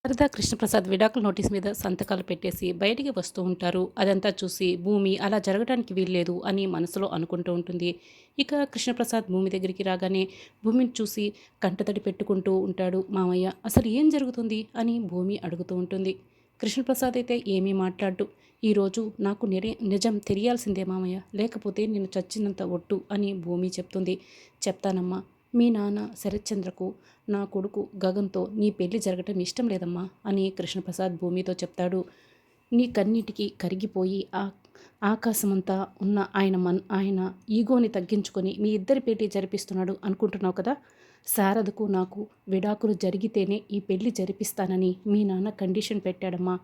శారదా కృష్ణప్రసాద్ విడాకుల నోటీస్ మీద సంతకాలు పెట్టేసి బయటికి వస్తూ ఉంటారు. అదంతా చూసి భూమి అలా జరగడానికి వీల్లేదు అని మనసులో అనుకుంటూ ఉంటుంది. ఇక కృష్ణప్రసాద్ భూమి దగ్గరికి రాగానే భూమిని చూసి కంటతడి పెట్టుకుంటూ ఉంటాడు. మామయ్య అసలు ఏం జరుగుతుంది అని భూమి అడుగుతూ ఉంటుంది. కృష్ణప్రసాద్ అయితే ఏమీ మాట్లాడు. ఈరోజు నాకు నిజం తెలియాల్సిందే మామయ్య, లేకపోతే నేను చచ్చినంత ఒట్టు అని భూమి చెప్తుంది. చెప్తానమ్మా, మీ నాన్న శరత్చంద్రకు నా కొడుకు గగన్తో నీ పెళ్లి జరగటం ఇష్టం లేదమ్మా అని కృష్ణప్రసాద్ భూమితో చెప్తాడు. నీ కన్నిటికి కరిగిపోయి ఆకాశమంతా ఉన్న ఆయన ఈగోని తగ్గించుకొని మీ ఇద్దరి పెళ్లి జరిపిస్తున్నాడు అనుకుంటున్నావు కదా. శారదకు నాకు విడాకులు జరిగితేనే ఈ పెళ్లి జరిపిస్తానని మీ నాన్న కండిషన్ పెట్టాడమ్మా.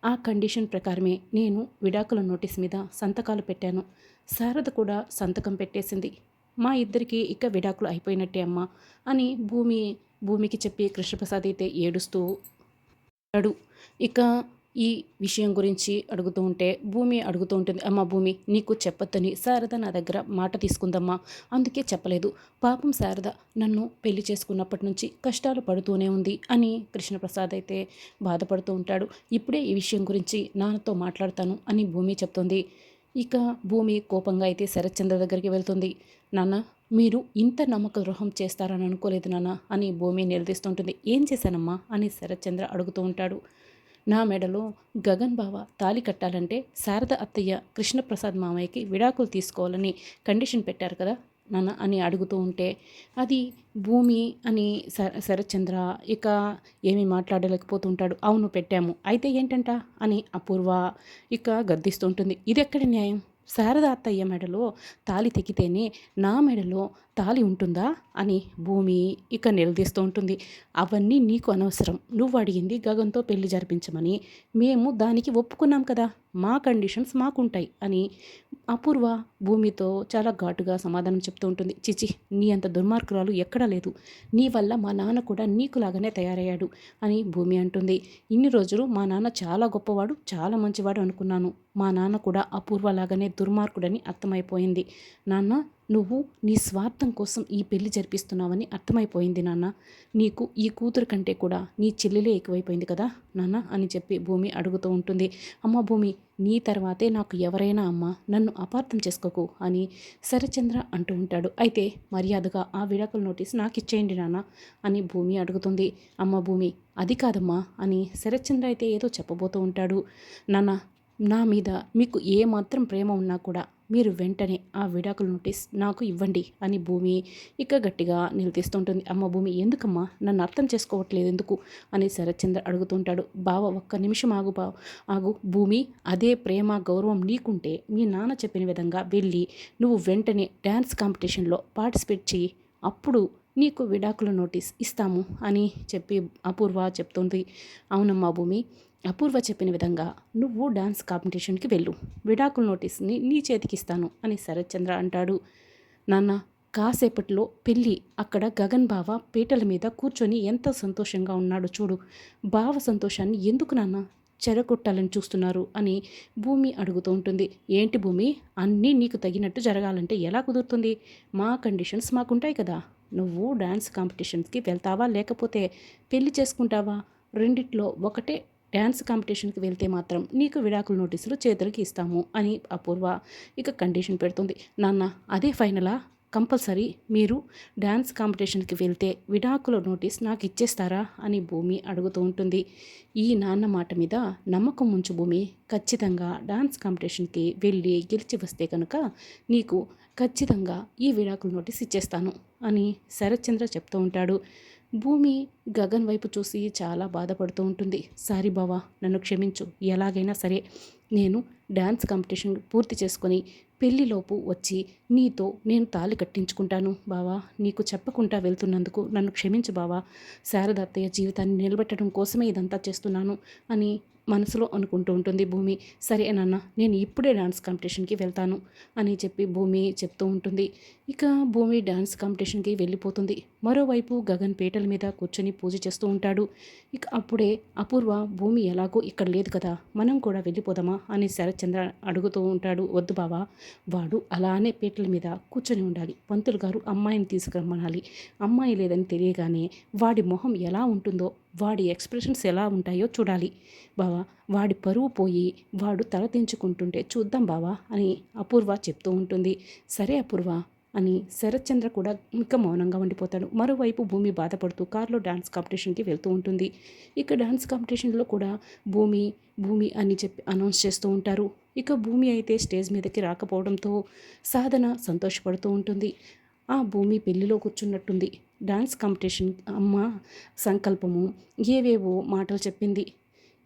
ఆ కండిషన్ ప్రకారమే నేను విడాకుల నోటీస్ మీద సంతకాలు పెట్టాను. శారద కూడా సంతకం పెట్టేసింది. మా ఇద్దరికి ఇక విడాకులు అయిపోయినట్టే అమ్మా అని భూమికి చెప్పి కృష్ణప్రసాద్ అయితే ఏడుస్తూ ఉంటాడు. ఇక ఈ విషయం గురించి అడుగుతూ ఉంటే భూమి అడుగుతూ ఉంటుంది. అమ్మ భూమి, నీకు చెప్పొద్దని శారద నా దగ్గర మాట తీసుకుందమ్మా, అందుకే చెప్పలేదు. పాపం శారద నన్ను పెళ్లి చేసుకున్నప్పటి నుంచి కష్టాలు పడుతూనే ఉంది అని కృష్ణప్రసాద్ అయితే బాధపడుతూ ఉంటాడు. ఇప్పుడే ఈ విషయం గురించి నాన్నతో మాట్లాడతాను అని భూమి చెప్తుంది. ఇక భూమి కోపంగా అయితే శరత్చంద్ర దగ్గరికి వెళ్తుంది. నాన్న, మీరు ఇంత నమ్మక ద్రోహం చేస్తారని అనుకోలేదు నాన్న అని భూమి నిలదీస్తుంటుంది. ఏం చేశానమ్మా అని శరత్చంద్ర అడుగుతూ ఉంటాడు. నా మెడలో గగన్ బావ తాళి కట్టాలంటే శారద అత్తయ్య కృష్ణప్రసాద్ మామయ్యకి విడాకులు తీసుకోవాలని కండిషన్ పెట్టారు కదా నాన్న అని అడుగుతూ ఉంటే అది భూమి అని శరత్చంద్ర ఇక ఏమీ మాట్లాడలేకపోతుంటాడు. అవును పెట్టాము, అయితే ఏంటంట అని అపూర్వ ఇక గద్దిస్తూ ఉంటుంది. ఇది ఎక్కడి న్యాయం? శారద అత్తయ్య మెడలో తాళి తెగితేనే నా మెడలో తాళి ఉంటుందా అని భూమి ఇక నిలదీస్తూ ఉంటుంది. అవన్నీ నీకు అనవసరం. నువ్వు అడిగింది గగన్తో పెళ్లి జరిపించమని, మేము దానికి ఒప్పుకున్నాం కదా, మా కండిషన్స్ మాకుంటాయి అని అపూర్వ భూమితో చాలా ఘాటుగా సమాధానం చెప్తూ ఉంటుంది. చిచి, నీ అంత దుర్మార్గురాలు ఎక్కడా లేదు. నీ వల్ల మా నాన్న కూడా నీకులాగానే తయారయ్యాడు అని భూమి అంటుంది. ఇన్ని రోజులు మా నాన్న చాలా గొప్పవాడు, చాలా మంచివాడు అనుకున్నాను. మా నాన్న కూడా అపూర్వలాగానే దుర్మార్గుడని అర్థమైపోయింది. నాన్న, నువ్వు నీ స్వార్థం కోసం ఈ పెళ్లి జరిపిస్తున్నావని అర్థమైపోయింది నాన్న. నీకు ఈ కూతురు కంటే కూడా నీ చెల్లెలే ఎక్కువైపోయింది కదా నాన్న అని చెప్పి భూమి అడుగుతూ ఉంటుంది. అమ్మ భూమి, నీ తర్వాతే నాకు ఎవరైనా అమ్మ, నన్ను అపార్థం చేసుకోకు అని శరచంద్ర అంటూ ఉంటాడు. అయితే మర్యాదగా ఆ విడాకుల నోటీస్ నాకు ఇచ్చేయండి నాన్న అని భూమి అడుగుతుంది. అమ్మ భూమి, అది కాదమ్మా అని శరత్చంద్ర అయితే ఏదో చెప్పబోతూ ఉంటాడు. నాన్న, నా మీద మీకు ఏమాత్రం ప్రేమ ఉన్నా కూడా మీరు వెంటనే ఆ విడాకుల నోటీస్ నాకు ఇవ్వండి అని భూమి ఇక గట్టిగా నిలదీస్తుంటుంది. అమ్మ భూమి, ఎందుకమ్మా నన్ను అర్థం చేసుకోవట్లేదు ఎందుకు అని శరత్చంద్ర అడుగుతుంటాడు. బావ ఒక్క నిమిషం ఆగు భూమి, అదే ప్రేమ గౌరవం నీకుంటే మీ నాన్న చెప్పిన విధంగా వెళ్ళి నువ్వు వెంటనే డ్యాన్స్ కాంపిటీషన్లో పార్టిసిపేట్ చెయ్యి, అప్పుడు నీకు విడాకుల నోటీస్ ఇస్తాము అని చెప్పి అపూర్వ చెప్తుంది. అవునమ్మా భూమి, అపూర్వ చెప్పిన విధంగా నువ్వు డాన్స్ కాంపిటీషన్కి వెళ్ళు, విడాకుల నోటీస్ని నీ చేతికి ఇస్తాను అని శరత్చంద్ర అంటాడు. నాన్న, కాసేపట్లో పెళ్ళి, అక్కడ గగన్ బావ పీటల మీద కూర్చొని ఎంత సంతోషంగా ఉన్నాడు చూడు, బావ సంతోషాన్ని ఎందుకు నాన్న చెరగొట్టాలని చూస్తున్నారు అని భూమి అడుగుతూ ఉంటుంది. ఏంటి భూమి, అన్నీ నీకు తగినట్టు జరగాలంటే ఎలా కుదురుతుంది? మా కండిషన్స్ మాకుంటాయి కదా. నువ్వు డ్యాన్స్ కాంపిటీషన్స్కి వెళ్తావా లేకపోతే పెళ్లి చేసుకుంటావా? రెండిట్లో ఒకటే. డ్యాన్స్ కాంపిటీషన్కి వెళ్తే మాత్రం నీకు విడాకుల నోటీసులు చేతులకి ఇస్తాము అని అపూర్వ ఇక కండిషన్ పెడుతుంది. నాన్న, అదే ఫైనలా? కంపల్సరీ మీరు డ్యాన్స్ కాంపిటీషన్కి వెళ్తే విడాకుల నోటీస్ నాకు ఇచ్చేస్తారా అని భూమి అడుగుతూ ఉంటుంది. ఈ నాన్న మాట మీద నమ్మకం ఉంచు భూమి, ఖచ్చితంగా డ్యాన్స్ కాంపిటీషన్కి వెళ్ళి గెలిచి వస్తే కనుక నీకు ఖచ్చితంగా ఈ విడాకుల నోటీస్ ఇచ్చేస్తాను అని శరత్చంద్ర చెప్తూ ఉంటాడు. భూమి గగన్ వైపు చూసి చాలా బాధపడుతూ ఉంటుంది. సారీ బావా, నన్ను క్షమించు, ఎలాగైనా సరే నేను డ్యాన్స్ కాంపిటీషన్ పూర్తి చేసుకొని పెళ్లిలోపు వచ్చి నీతో నేను తాళి కట్టించుకుంటాను బావా, నీకు చెప్పకుండా వెళ్తున్నందుకు నన్ను క్షమించు బావా, శారద అత్తయ్య జీవితాన్ని నిలబెట్టడం కోసమే ఇదంతా చేస్తున్నాను అని మనసులో అనుకుంటూ ఉంటుంది భూమి. సరే నాన్న, నేను ఇప్పుడే డాన్స్ కాంపిటీషన్కి వెళ్తాను అని చెప్పి భూమి చెప్తూ ఉంటుంది. ఇక భూమి డాన్స్ కాంపిటీషన్కి వెళ్ళిపోతుంది. మరోవైపు గగన్ పీటల మీద కూర్చొని పూజ చేస్తూ ఉంటాడు. ఇక అప్పుడే అపూర్వ భూమి ఎలాగో ఇక్కడ లేదు కదా, మనం కూడా వెళ్ళిపోదామా అని శరత్చంద్ర అడుగుతూ ఉంటాడు. వద్దు బావా, వాడు అలానే పీటల మీద కూర్చొని ఉండాలి, పంతులు గారు అమ్మాయిని తీసుకురమ్మనాలి, అమ్మాయి లేదని తెలియగానే వాడి మొహం ఎలా ఉంటుందో వాడి ఎక్స్ప్రెషన్స్ ఎలా ఉంటాయో చూడాలి బావా. వాడి పరువు పోయి వాడు తల దించుకుంటుంటే చూద్దాం బావా అని అపూర్వ చెప్తూ ఉంటుంది. సరే అపూర్వ అని శరత్చంద్ర కూడా ఇంకా మౌనంగా ఉండిపోతాడు. మరోవైపు భూమి బాధపడుతూ కారులో డాన్స్ కాంపిటీషన్కి వెళ్తూ ఉంటుంది. ఇక డాన్స్ కాంపిటీషన్లో కూడా భూమి భూమి అని చెప్పి అనౌన్స్ చేస్తూ ఉంటారు. ఇక భూమి అయితే స్టేజ్ మీదకి రాకపోవడంతో సాధన సంతోషపడుతూ ఉంటుంది. ఆ భూమి పెళ్లిలో కూర్చున్నట్టుంది. డాన్స్ కాంపిటీషన్ అమ్మ సంకల్పము ఏవేవో మాటలు చెప్పింది.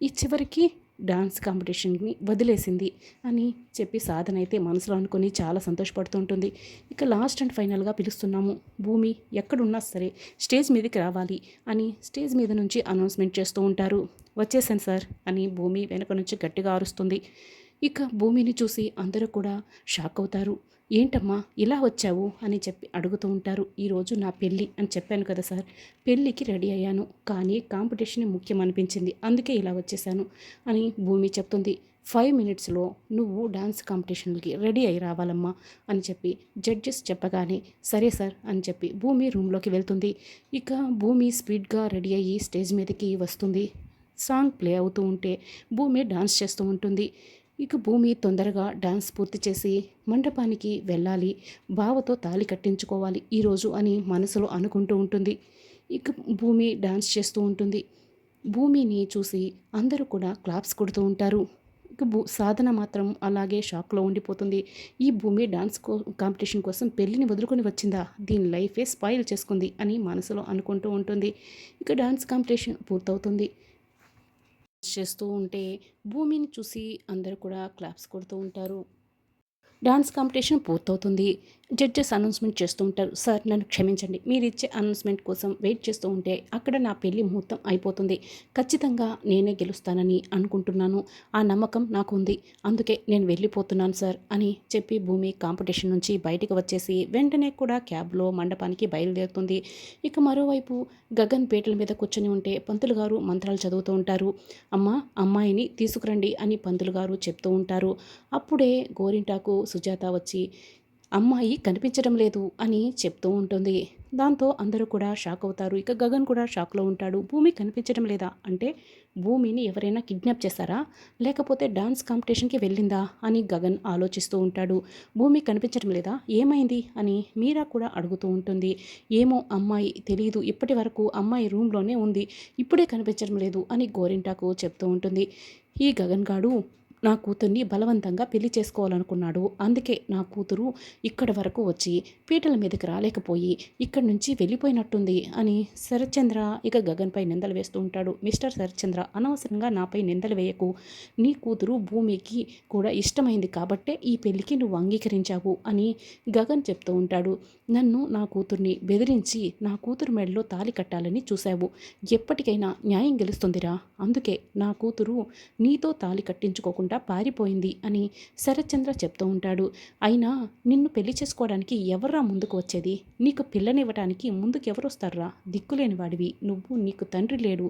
ఈ చివరికి డాన్స్ కాంపిటీషన్ని వదిలేసింది అని చెప్పి సాధన అయితే మనసులో అనుకొని చాలా సంతోషపడుతూ ఉంటుంది. ఇక లాస్ట్ అండ్ ఫైనల్గా పిలుస్తున్నాము, భూమి ఎక్కడున్నా సరే స్టేజ్ మీదకి రావాలి అని స్టేజ్ మీద నుంచి అనౌన్స్మెంట్ చేస్తూ ఉంటారు. వచ్చేసాను సార్ అని భూమి వెనక నుంచి గట్టిగా అరుస్తుంది. ఇక భూమిని చూసి అందరూ కూడా షాక్ అవుతారు. ఏంటమ్మా ఇలా వచ్చావు అని చెప్పి అడుగుతూ ఉంటారు. ఈరోజు నా పెళ్ళి అని చెప్పాను కదా సార్, పెళ్ళికి రెడీ అయ్యాను, కానీ కాంపిటీషన్ ముఖ్యం అనిపించింది, అందుకే ఇలా వచ్చేసాను అని భూమి చెప్తుంది. 5 మినిట్స్లో నువ్వు డాన్స్ కాంపిటీషన్కి రెడీ అయి రావాలమ్మా అని చెప్పి జడ్జెస్ చెప్పగానే సరే సార్ అని చెప్పి భూమి రూమ్లోకి వెళ్తుంది. ఇక భూమి స్పీడ్గా రెడీ అయ్యి స్టేజ్ మీదకి వస్తుంది. సాంగ్ ప్లే అవుతూ ఉంటే భూమి డాన్స్ చేస్తూ ఉంటుంది. ఇక భూమి తొందరగా డాన్స్ పూర్తి చేసి మండపానికి వెళ్ళాలి, బావతో తాళి కట్టించుకోవాలి ఈరోజు అని మనసులో అనుకుంటూ ఉంటుంది. ఇక భూమి డాన్స్ చేస్తూ ఉంటుంది. భూమిని చూసి అందరూ కూడా క్లాప్స్ కొడుతూ ఉంటారు. ఇక సాధన మాత్రం అలాగే షాక్లో ఉండిపోతుంది. ఈ భూమి డాన్స్ కాంపిటీషన్ కోసం పెళ్ళిని వదులుకొని వచ్చిందా, దీని లైఫే స్పాయిల్ చేసుకుంది అని మనసులో అనుకుంటూ ఉంటుంది. ఇక డాన్స్ కాంపిటీషన్ పూర్తవుతుంది. చేస్తూ ఉంటే భూమిని చూసి అందరూ కూడా క్లాప్స్ కొడుతూ ఉంటారు. డాన్స్ కాంపిటీషన్ పూర్తవుతుంది. జడ్జెస్ అనౌన్స్మెంట్ చేస్తూ ఉంటారు. సార్ నన్ను క్షమించండి, మీరు ఇచ్చే అనౌన్స్మెంట్ కోసం వెయిట్ చేస్తూ ఉంటే అక్కడ నా పెళ్లి ముహూర్తం అయిపోతుంది. ఖచ్చితంగా నేనే గెలుస్తానని అనుకుంటున్నాను, ఆ నమ్మకం నాకు ఉంది, అందుకే నేను వెళ్ళిపోతున్నాను సార్ అని చెప్పి భూమి కాంపిటీషన్ నుంచి బయటికి వచ్చేసి వెంటనే కూడా క్యాబ్లో మండపానికి బయలుదేరుతుంది. ఇక మరోవైపు గగన్ పీటల మీద కూర్చొని ఉంటే పంతులు గారు మంత్రాలు చదువుతూ ఉంటారు. అమ్మాయిని తీసుకురండి అని పంతులు గారు చెప్తూ ఉంటారు. అప్పుడే గోరింటాకు సుజాత వచ్చి అమ్మాయి కనిపించడం లేదు అని చెప్తూ ఉంటుంది. దాంతో అందరూ కూడా షాక్ అవుతారు. ఇక గగన్ కూడా షాక్లో ఉంటాడు. భూమి కనిపించడం లేదా అంటే భూమిని ఎవరైనా కిడ్నాప్ చేశారా, లేకపోతే డాన్స్ కాంపిటీషన్కి వెళ్ళిందా అని గగన్ ఆలోచిస్తూ ఉంటాడు. భూమి కనిపించడం లేదా, ఏమైంది అని మీరా కూడా అడుగుతూ ఉంటుంది. ఏమో అమ్మాయి తెలియదు, ఇప్పటి వరకు అమ్మాయి రూమ్లోనే ఉంది, ఇప్పుడే కనిపించడం లేదు అని గోరింటాకు చెప్తూ ఉంటుంది. ఈ గగన్ గాడు నా కూతుర్ని బలవంతంగా పెళ్లి చేసుకోవాలనుకున్నాడు, అందుకే నా కూతురు ఇక్కడి వరకు వచ్చి పీటల మీదకి రాలేకపోయి ఇక్కడి నుంచి వెళ్ళిపోయినట్టుంది అని శరత్చంద్ర ఇక గగన్పై నిందలు వేస్తూ ఉంటాడు. మిస్టర్ శరత్చంద్ర, అనవసరంగా నాపై నిందలు వేయకు, నీ కూతురు భూమికి కూడా ఇష్టమైంది కాబట్టే ఈ పెళ్లికి నువ్వు అంగీకరించావు అని గగన్ చెప్తూ ఉంటాడు. నన్ను నా కూతుర్ని బెదిరించి నా కూతురు మెడలో తాళి కట్టాలని చూశావు, ఎప్పటికైనా న్యాయం గెలుస్తుందిరా, అందుకే నా కూతురు నీతో తాళి కట్టించుకోకుండా పారిపోయింది అని శరత్చంద్ర చెప్తూ ఉంటాడు. అయినా నిన్ను పెళ్లి చేసుకోవడానికి ఎవర్రా ముందుకు వచ్చేది, నీకు పిల్లనివ్వడానికి ముందుకు ఎవరు వస్తారా, దిక్కులేని వాడివి నువ్వు, నీకు తండ్రి లేడు,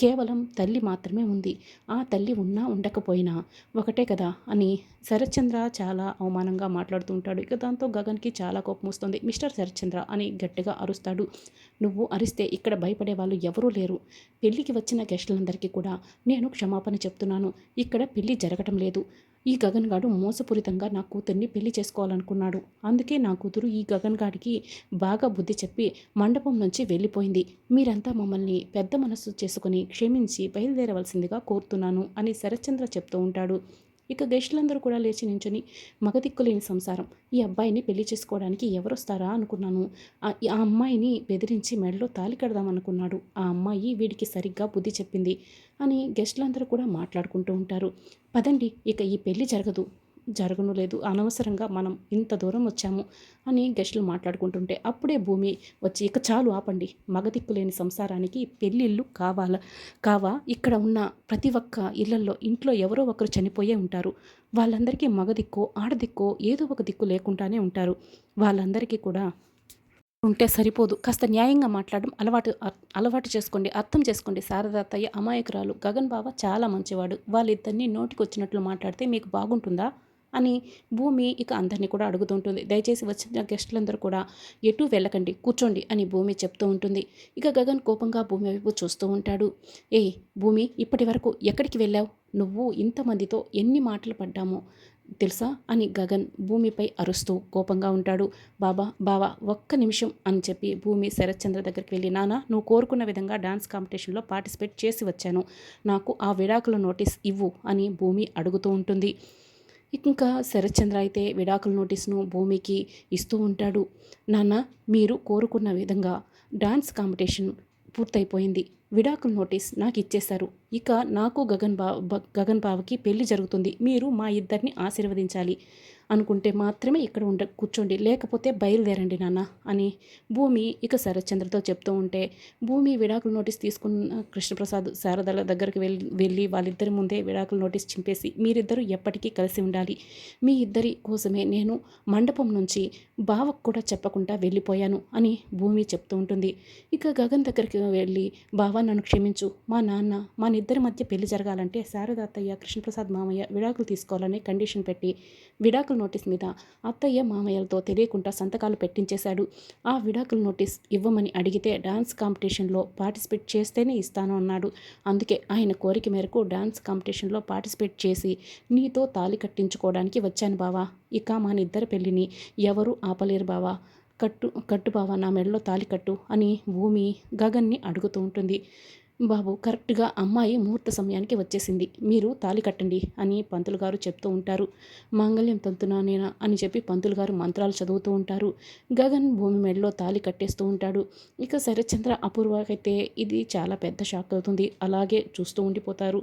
కేవలం తల్లి మాత్రమే ఉంది, ఆ తల్లి ఉన్నా ఉండకపోయినా ఒకటే కదా అని శరత్చంద్ర చాలా అవమానంగా మాట్లాడుతూ ఉంటాడు. ఇక దాంతో గగన్కి చాలా కోపం వస్తుంది. మిస్టర్ శరత్చంద్ర అని గట్టిగా అరుస్తాడు. నువ్వు అరిస్తే ఇక్కడ భయపడే వాళ్ళు ఎవరూ లేరు, పెళ్ళికి వచ్చిన గెస్టులందరికీ కూడా నేను క్షమాపణ చెప్తున్నాను, ఇక్కడ పెళ్ళి జరగటం లేదు, ఈ గగన్ గాడు మోసపూరితంగా నా కూతుర్ని పెళ్లి చేసుకోవాలనుకున్నాడు, అందుకే నా కూతురు ఈ గగన్ గాడికి బాగా బుద్ధి చెప్పి మండపం నుంచి వెళ్ళిపోయింది, మీరంతా మమ్మల్ని పెద్ద మనస్సు చేసుకుని క్షమించి బయలుదేరవలసిందిగా కోరుతున్నాను అని శరత్చంద్ర చెప్తూ ఉంటాడు. ఇక గెస్టులందరూ కూడా లేచి నించుని మగదిక్కులేని సంసారం, ఈ అబ్బాయిని పెళ్లి చేసుకోవడానికి ఎవరొస్తారా అనుకున్నాను, ఆ అమ్మాయిని బెదిరించి మెడలో తాళి కడదామనుకున్నాడు, ఆ అమ్మాయి వీడికి సరిగ్గా బుద్ధి చెప్పింది అని గెస్టులందరూ కూడా మాట్లాడుకుంటూ ఉంటారు. పదండి, ఇక ఈ పెళ్లి జరగను లేదు, అనవసరంగా మనం ఇంత దూరం వచ్చాము అని గెస్టులు మాట్లాడుకుంటుంటే అప్పుడే భూమి వచ్చి ఇక చాలు ఆపండి, మగదిక్కులేని సంసారానికి పెళ్ళిళ్ళు కావా, ఇక్కడ ఉన్న ప్రతి ఒక్క ఇంట్లో ఎవరో ఒకరు చనిపోయే ఉంటారు, వాళ్ళందరికీ మగదిక్కో ఆడదిక్కో ఏదో ఒక దిక్కు లేకుండానే ఉంటారు, వాళ్ళందరికీ కూడా ఉంటే సరిపోదు, కాస్త న్యాయంగా మాట్లాడడం అలవాటు చేసుకోండి, అర్థం చేసుకోండి, శారదాత్తయ్య అమాయకురాలు, గగన్ బావ చాలా మంచివాడు, వాళ్ళిద్దరిని నోటికొచ్చినట్లు మాట్లాడితే మీకు బాగుంటుందా అని భూమి ఇక అందరినీ కూడా అడుగుతుంటుంది. దయచేసి వచ్చిన గెస్టులందరూ కూడా ఎటు వెళ్ళకండి, కూర్చోండి అని భూమి చెప్తూ ఉంటుంది. ఇక గగన్ కోపంగా భూమి వైపు చూస్తూ ఉంటాడు. ఏయ్ భూమి, ఇప్పటి వరకు ఎక్కడికి వెళ్ళావు? నువ్వు ఇంతమందితో ఎన్ని మాటలు పడ్డామో తెలుసా అని గగన్ భూమిపై అరుస్తూ కోపంగా ఉంటాడు. బావా ఒక్క నిమిషం అని చెప్పి భూమి శరత్చంద్ర దగ్గరికి వెళ్ళి, నాన్న నువ్వు కోరుకున్న విధంగా డాన్స్ కాంపిటీషన్లో పార్టిసిపేట్ చేసి వచ్చాను, నాకు ఆ విడాకుల నోటీస్ ఇవ్వు అని భూమి అడుగుతూ ఉంటుంది. ఇంకా శరత్చంద్ర అయితే విడాకుల నోటీస్ను భూమికి ఇస్తూ ఉంటాడు. నాన్న మీరు కోరుకున్న విధంగా డాన్స్ కాంపిటీషన్ పూర్తయిపోయింది, విడాకుల నోటీస్ నాకు ఇచ్చేశారు. ఇక నాకు గగన్ బావకి పెళ్లి జరుగుతుంది. మీరు మా ఇద్దరిని ఆశీర్వదించాలి అనుకుంటే మాత్రమే ఇక్కడ కూర్చోండి, లేకపోతే బయలుదేరండి నాన్న అని భూమి ఇక శరత్చంద్రతో చెప్తూ ఉంటే, భూమి విడాకుల నోటీస్ తీసుకున్న కృష్ణప్రసాద్ శారదల దగ్గరికి వెళ్ళి వాళ్ళిద్దరి ముందే విడాకుల నోటీస్ చింపేసి, మీరిద్దరూ ఎప్పటికీ కలిసి ఉండాలి, మీ ఇద్దరి కోసమే నేను మండపం నుంచి బావకు కూడా చెప్పకుండా వెళ్ళిపోయాను అని భూమి చెప్తూ ఉంటుంది. ఇక గగన్ దగ్గరికి వెళ్ళి, బావ నన్ను క్షమించు, మా నాన్న మన ఇద్దరి మధ్య పెళ్లి జరగాలంటే శారద అత్తయ్య కృష్ణప్రసాద్ మామయ్య విడాకులు తీసుకోవాలని కండిషన్ పెట్టి విడాకుల నోటీస్ మీద అత్తయ్య మామయ్యలతో తెలియకుండా సంతకాలు పెట్టించేశాడు. ఆ విడాకుల నోటీస్ ఇవ్వమని అడిగితే డాన్స్ కాంపిటీషన్లో పార్టిసిపేట్ చేస్తేనే ఇస్తాను అన్నాడు. అందుకే ఆయన కోరిక మేరకు డాన్స్ కాంపిటీషన్లో పార్టిసిపేట్ చేసి నీతో తాళి కట్టించుకోవడానికి వచ్చాను బావా. ఇక మన ఇద్దరి పెళ్ళిని ఎవరు ఆపలేరు బావా, కట్టు బావా, నా మెడలో తాళి కట్టు అని భూమి గగన్ని అడుగుతూ ఉంటుంది. బాబు కరెక్ట్గా అమ్మాయి ముహూర్త సమయానికి వచ్చేసింది, మీరు తాళి కట్టండి అని పంతులు గారు చెప్తూ ఉంటారు. మాంగళ్యం తంతునా నేనా అని చెప్పి పంతులు గారు మంత్రాలు చదువుతూ ఉంటారు. గగన్ భూమి మెడలో తాళి కట్టేస్తూ ఉంటాడు. ఇక శరత్చంద్ర అపూర్వకైతే ఇది చాలా పెద్ద షాక్ అవుతుంది, అలాగే చూస్తూ ఉండిపోతారు.